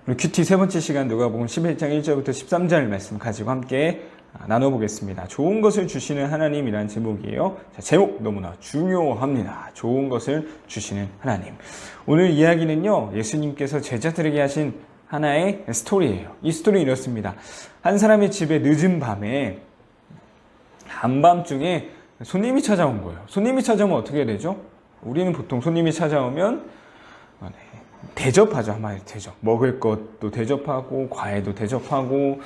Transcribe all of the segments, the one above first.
우리 큐티 세 번째 시간 누가복음 11장 1절부터 13절 말씀 가지고 함께 나눠보겠습니다. 좋은 것을 주시는 하나님이라는 제목이에요. 자, 제목 너무나 중요합니다. 좋은 것을 주시는 하나님. 오늘 이야기는요, 예수님께서 제자들에게 하신 하나의 스토리예요. 이 스토리는 이렇습니다. 한 사람의 집에 늦은 밤에 한밤중에 손님이 찾아온 거예요. 손님이 찾아오면 어떻게 되죠? 우리는 보통 손님이 찾아오면 대접하죠. 한마디로 대접. 먹을 것도 대접하고 과일도 대접하고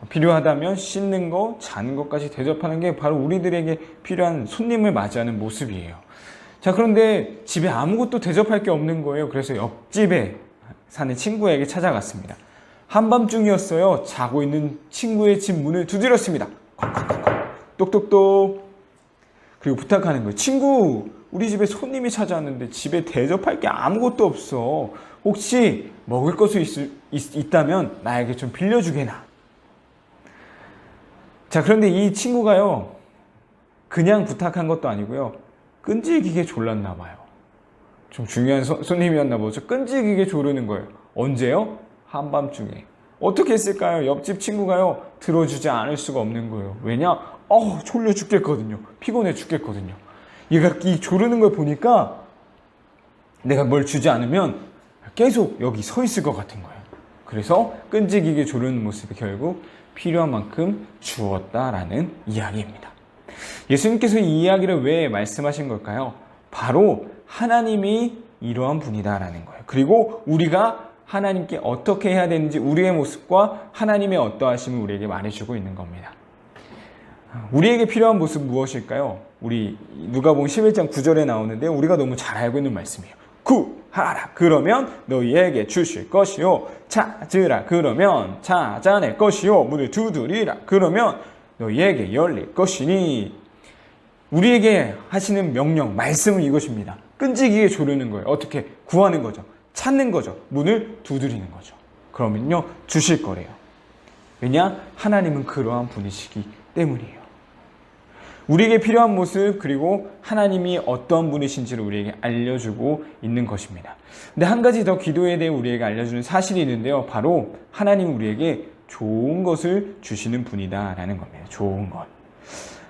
필요하다면 씻는 거, 자는 것까지 대접하는 게 바로 우리들에게 필요한 손님을 맞이하는 모습이에요. 자, 그런데 집에 아무것도 대접할 게 없는 거예요. 그래서 옆집에 사는 친구에게 찾아갔습니다. 한밤중이었어요. 자고 있는 친구의 집 문을 두드렸습니다. 똑똑똑. 그리고 부탁하는 거예요. 친구, 우리 집에 손님이 찾아왔는데 집에 대접할 게 아무것도 없어. 혹시 먹을 것이 있다면 나에게 좀 빌려주게나. 자, 그런데 이 친구가요, 그냥 부탁한 것도 아니고요, 끈질기게 졸랐나 봐요. 좀 중요한 손님이었나 보죠. 끈질기게 조르는 거예요. 언제요? 한밤중에. 어떻게 했을까요? 옆집 친구가요, 들어주지 않을 수가 없는 거예요. 왜냐? 졸려 죽겠거든요. 피곤해 죽겠거든요. 얘가 이 조르는 걸 보니까 내가 뭘 주지 않으면 계속 여기 서 있을 것 같은 거예요. 그래서 끈질기게 조르는 모습이 결국 필요한 만큼 주었다라는 이야기입니다. 예수님께서 이 이야기를 왜 말씀하신 걸까요? 바로 하나님이 이러한 분이다라는 거예요. 그리고 우리가 하나님께 어떻게 해야 되는지 우리의 모습과 하나님의 어떠하심을 우리에게 말해주고 있는 겁니다. 우리에게 필요한 모습 무엇일까요? 우리 누가복음 11장 9절에 나오는데 우리가 너무 잘 알고 있는 말씀이에요. 구하라 그러면 너희에게 주실 것이요, 찾으라 그러면 찾아낼 것이요, 문을 두드리라 그러면 너희에게 열릴 것이니. 우리에게 하시는 명령, 말씀은 이것입니다. 끈질기게 조르는 거예요. 어떻게? 구하는 거죠. 찾는 거죠. 문을 두드리는 거죠. 그러면요, 주실 거래요. 왜냐? 하나님은 그러한 분이시기 때문이에요. 우리에게 필요한 모습, 그리고 하나님이 어떤 분이신지를 우리에게 알려주고 있는 것입니다. 근데 한 가지 더 기도에 대해 우리에게 알려주는 사실이 있는데요. 바로 하나님은 우리에게 좋은 것을 주시는 분이다라는 겁니다. 좋은 것.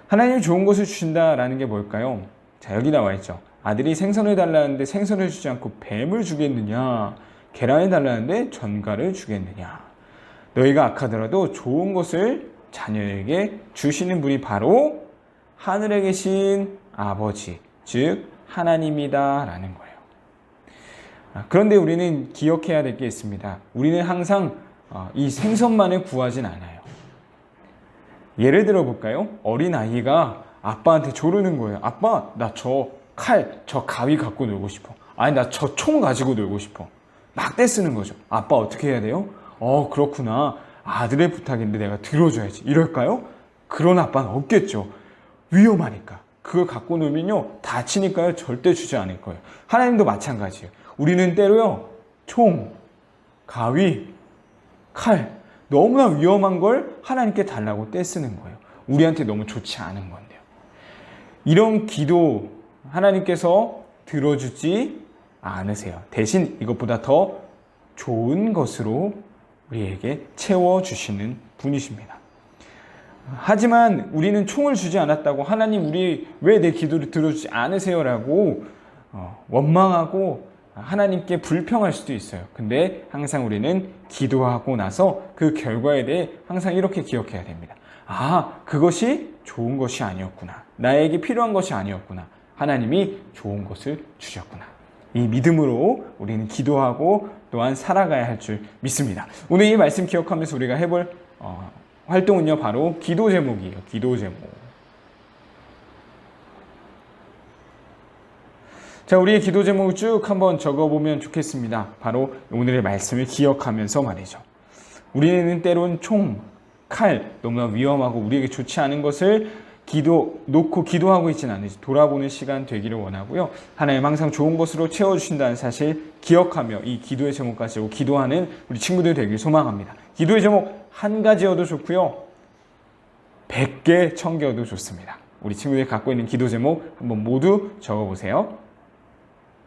하나님이 좋은 것을 주신다라는 게 뭘까요? 자, 여기 나와 있죠. 아들이 생선을 달라는데 생선을 주지 않고 뱀을 주겠느냐? 계란을 달라는데 전갈을 주겠느냐? 너희가 악하더라도 좋은 것을 자녀에게 주시는 분이 바로 하늘에 계신 아버지, 즉 하나님이다라는 거예요. 그런데 우리는 기억해야 될 게 있습니다. 우리는 항상 이 생선만을 구하진 않아요. 예를 들어 볼까요? 어린아이가 아빠한테 조르는 거예요. 아빠, 나 저 칼, 저 가위 갖고 놀고 싶어. 아니, 나 저 총 가지고 놀고 싶어. 막 떼쓰는 거죠. 아빠 어떻게 해야 돼요? 그렇구나. 아들의 부탁인데 내가 들어줘야지. 이럴까요? 그런 아빠는 없겠죠. 위험하니까. 그걸 갖고 놀면요, 다치니까요, 절대 주지 않을 거예요. 하나님도 마찬가지예요. 우리는 때로요, 총, 가위, 칼, 너무나 위험한 걸 하나님께 달라고 떼쓰는 거예요. 우리한테 너무 좋지 않은 건데요. 이런 기도 하나님께서 들어주지 않으세요. 대신 이것보다 더 좋은 것으로 우리에게 채워주시는 분이십니다. 하지만 우리는 총을 주지 않았다고 하나님 우리 왜 내 기도를 들어주지 않으세요? 라고 원망하고 하나님께 불평할 수도 있어요. 근데 항상 우리는 기도하고 나서 그 결과에 대해 항상 이렇게 기억해야 됩니다. 그것이 좋은 것이 아니었구나. 나에게 필요한 것이 아니었구나. 하나님이 좋은 것을 주셨구나. 이 믿음으로 우리는 기도하고 또한 살아가야 할 줄 믿습니다. 오늘 이 말씀 기억하면서 우리가 해볼 활동은요, 바로 기도 제목이에요. 기도 제목. 자, 우리의 기도 제목을 쭉 한번 적어보면 좋겠습니다. 바로 오늘의 말씀을 기억하면서 말이죠. 우리는 때론 총, 칼, 너무나 위험하고 우리에게 좋지 않은 것을 놓고 기도하고 있지는 않은지 돌아보는 시간 되기를 원하고요. 하나님 항상 좋은 것으로 채워주신다는 사실 기억하며 이 기도의 제목 가지고 기도하는 우리 친구들 되길 소망합니다. 기도의 제목 한 가지여도 좋고요, 100개, 1000개여도 좋습니다. 우리 친구들이 갖고 있는 기도 제목 한번 모두 적어보세요.